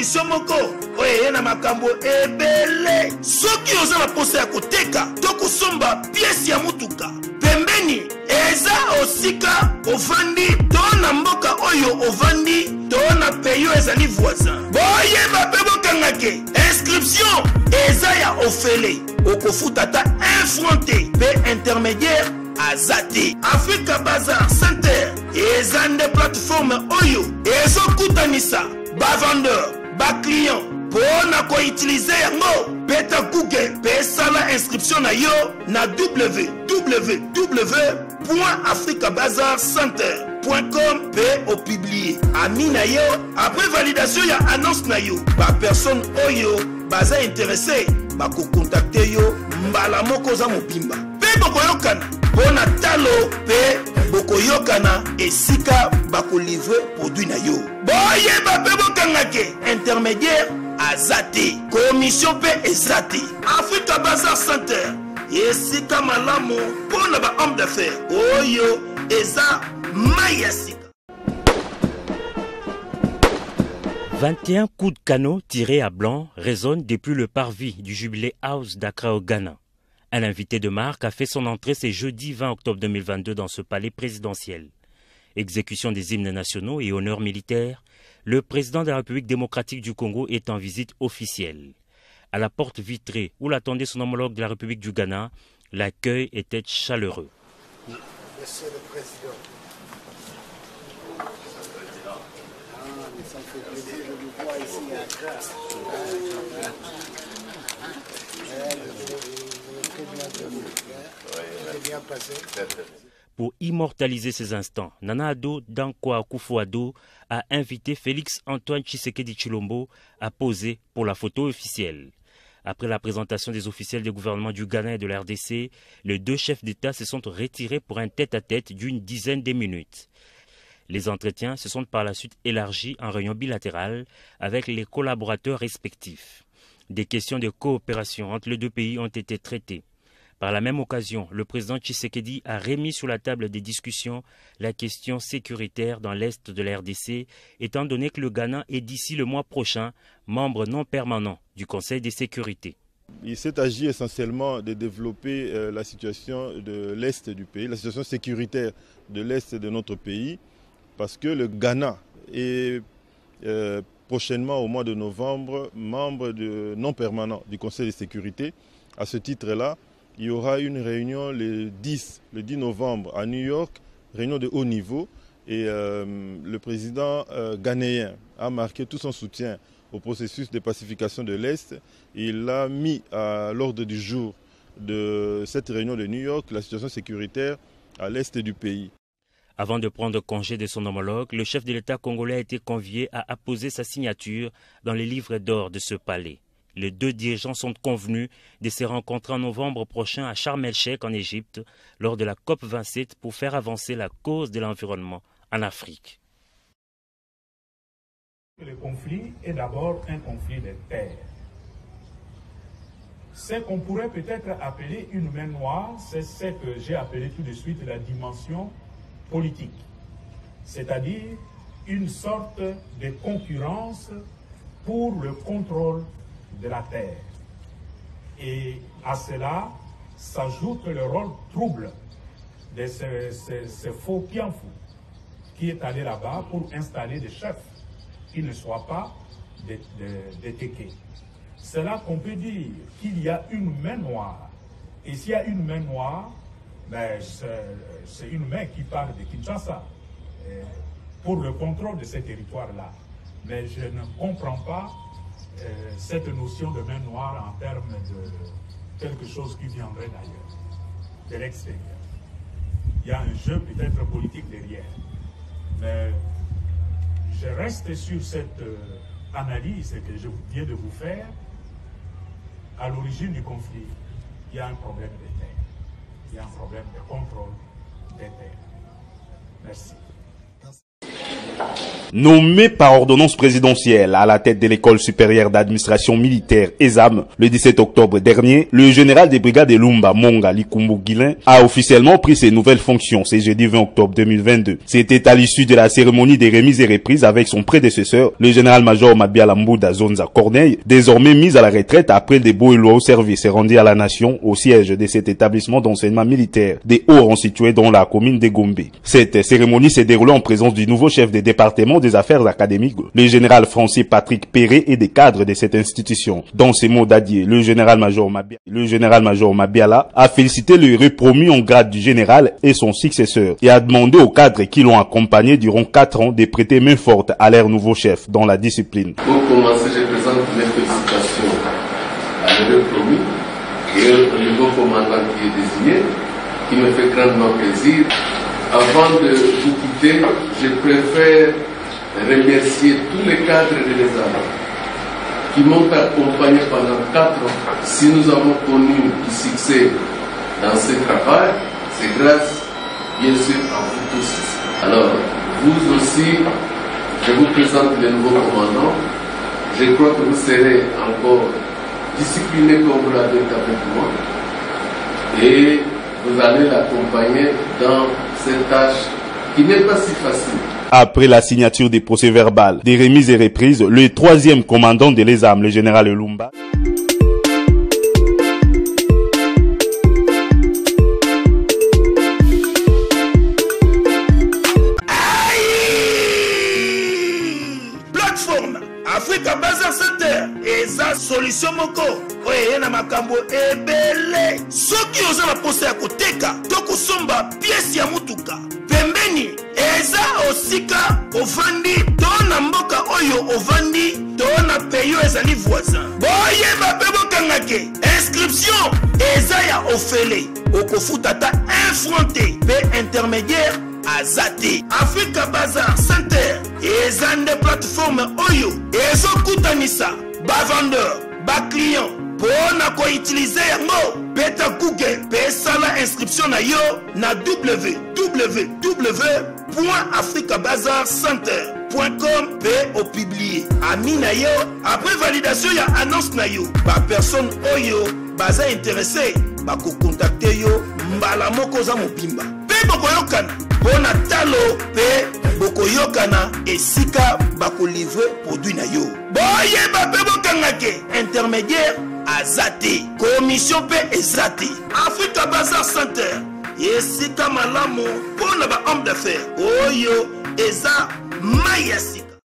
solution moko oye na makambo ebele. Soki oza na posa ya koteka to kosomba pièce ya mutuka pembeni eza osika ovandi to na mboka oyo ovandi to na peyo ezali voisin. Boyeba pe bokangake inscription eza ya ofele okofuta ta infronté pe intermédiaire azati. Africa Bazar Center eza nde plateforme oyo ezokutanisa ba vendeur ba client pona ko utiliser yango. Beta Google pe sala inscription na yo na www.africabazarcenter.com pe au publier ami na yo après validation ya annonce na yo. Ba personne oyo baza intéressé ba ko contacter yo mbala moko za mobimba pe bokoyokana pona talo pe bokoyokana esika ba ko livrer produit na yo. Boyeba pe bokangake intermédiaire azati commission pe ezati. Africa Bazar Center esika malamu pona ba homme d'affaires oyo eza mayasika. 21 coups de canon tirés à blanc résonnent depuis le parvis du Jubilee House d'Accra au Ghana. Un invité de marque a fait son entrée ce jeudi 20 octobre 2022 dans ce palais présidentiel. Exécution des hymnes nationaux et honneurs militaires, le président de la République démocratique du Congo est en visite officielle. À la porte vitrée où l'attendait son homologue de la République du Ghana, l'accueil était chaleureux. Monsieur le Président. Ça me fait plaisir de vous voir ici à Accra. Très bien passé. Pour immortaliser ces instants, Nana Addo Dankwa Akufo-Addo a invité Félix Antoine Tshisekedi Tshilombo à poser pour la photo officielle. Après la présentation des officiels du gouvernement du Ghana et de la RDC, les deux chefs d'État se sont retirés pour un tête-à-tête d'une dizaine de minutes. Les entretiens se sont par la suite élargis en réunion bilatérale avec les collaborateurs respectifs. Des questions de coopération entre les deux pays ont été traitées. Par la même occasion, le président Tshisekedi a remis sur la table des discussions la question sécuritaire dans l'est de la RDC, étant donné que le Ghana est d'ici le mois prochain membre non permanent du Conseil de sécurité. Il s'est agi essentiellement de développer la situation de l'est du pays, la situation sécuritaire de l'est de notre pays, parce que le Ghana est prochainement au mois de novembre membre non permanent du Conseil de sécurité. À ce titre-là, il y aura une réunion le 10 novembre à New York, réunion de haut niveau, et le président ghanéen a marqué tout son soutien au processus de pacification de l'Est. Il a mis à l'ordre du jour de cette réunion de New York la situation sécuritaire à l'Est du pays. Avant de prendre congé de son homologue, le chef de l'État congolais a été convié à apposer sa signature dans les livres d'or de ce palais. Les deux dirigeants sont convenus de se rencontrer en novembre prochain à Sharm el-Sheikh en Égypte lors de la COP27 pour faire avancer la cause de l'environnement en Afrique. Le conflit est d'abord un conflit de terre. Ce qu'on pourrait peut-être appeler une main noire, c'est ce que j'ai appelé tout de suite la dimension politique, c'est-à-dire une sorte de concurrence pour le contrôle de la terre. Et à cela s'ajoute le rôle trouble de ce faux Pianfou qui est allé là-bas pour installer des chefs qui ne soient pas des téqués. C'est là qu'on peut dire qu'il y a une main noire. Et s'il y a une main noire, ben c'est une main qui part de Kinshasa pour le contrôle de ces territoires-là. Mais je ne comprends pas cette notion de main noire en termes de quelque chose qui viendrait d'ailleurs, de l'extérieur. Il y a un jeu peut-être politique derrière. Mais je reste sur cette analyse que je viens de vous faire. À l'origine du conflit, il y a un problème de terre. Il y a un problème de contrôle des terres. Merci. Nommé par ordonnance présidentielle à la tête de l'école supérieure d'administration militaire ESAM le 17 octobre dernier, le général des brigades Lumba Monga Likumbu Guilin a officiellement pris ses nouvelles fonctions ce jeudi 20 octobre 2022. C'était à l'issue de la cérémonie des remises et reprises avec son prédécesseur, le général-major Mabiala Mbouda Zonza Corneille, désormais mis à la retraite après des beaux et loyaux services rendus à la nation au siège de cet établissement d'enseignement militaire des hauts rangs situé dans la commune de Gombe. Cette cérémonie s'est déroulée en présence du nouveau chef des départements des affaires académiques, le général français Patrick Perret et des cadres de cette institution. Dans ses mots d'adieu, le général-major Mabiala a félicité le repromu en grade du général et son successeur et a demandé aux cadres qui l'ont accompagné durant 4 ans de prêter main forte à leur nouveau chef dans la discipline. Pour commencer, je présente mes félicitations à le repromu et au nouveau commandant qui est désigné, qui me fait grandement plaisir. Avant de vous quitter, je préfère remercier tous les cadres de l'ESAM qui m'ont accompagné pendant 4 ans. Si nous avons connu du succès dans ce travail, c'est grâce, bien sûr, à vous tous. Alors, vous aussi, je vous présente le nouveau commandant. Je crois que vous serez encore discipliné comme vous l'avez été avec moi. Et vous allez l'accompagner dans cette tâche qui n'est pas si facile. Après la signature des procès-verbales, des remises et reprises, le 3e commandant de l'ESAM, le général Lumba, Africa Bazar Center eza solution moko oyo na makambo ebele soki oza na posa ya koteka to kusomba pièce ya mutuka pembeni eza osika ovandi to na mboka oyo ovandi to na peyo ezali voisin boyeba pe bokangake inscription eza ya ofele okofuta ta infronté pe intermédiaire Azati Africa Bazar Center ezande plateforme oyo ezokutanisa ba vendeur ba client pona ko utiliser yango beta Google pesala inscription na yo na www.africabazarcenter.com pe au publier ami na yo après validation ya annonce na yo ba personne oyo baza intéressé ba ko contacter yo mbala moko za mobimba pe bokoyokana bona talo pe bokoyokana esika bako livrer produit na yo boyeba pe bokangake intermédiaire azate commission pe ezate Africa Bazar Center esika malamu pona ba homme d'affaires oyo eza mayasika